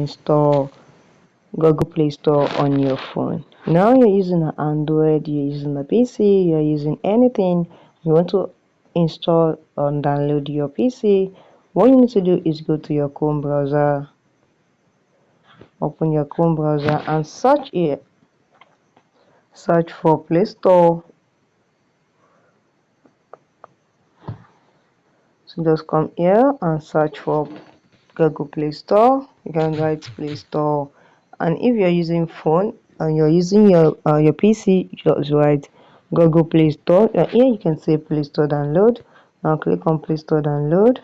install Google Play Store on your phone. Now you're using an Android, you're using a PC, you're using anything you want to install or download your PC. What you need to do is go to your Chrome browser, open your Chrome browser and search for Play Store. So just come here and search for Google Play Store. You can write Play Store, and if you're using phone and you're using your PC, just write Google Play Store. Here you can say Play Store download. Now click on Play Store download.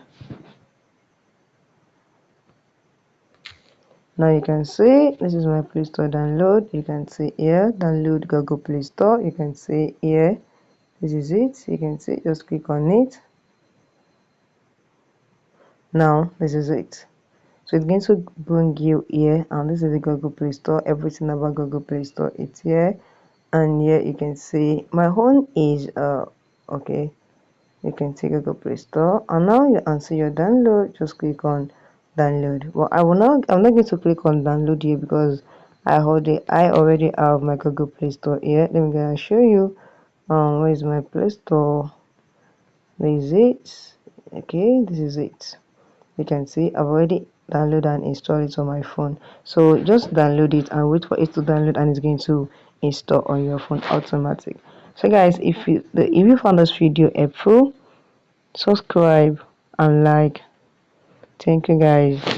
Now you can see this is my Play Store download. You can see here download Google Play Store. You can see here this is it. You can see, just click on it. Now this is it. So it's going to bring you here, and this is the Google Play Store. Everything about Google Play Store, it's here. And here you can see my home is okay. You can see Google Play Store, and now you answer your download. Just click on download. Well, I'm not going to click on download here because I already have my Google Play Store here. Let me go and show you. Where is my Play Store? There is it. Okay, this is it. You can see I've already downloaded and installed it on my phone. So just download it and wait for it to download, and it's going to install on your phone automatic. So guys, if you found this video helpful, subscribe and like. Thank you guys.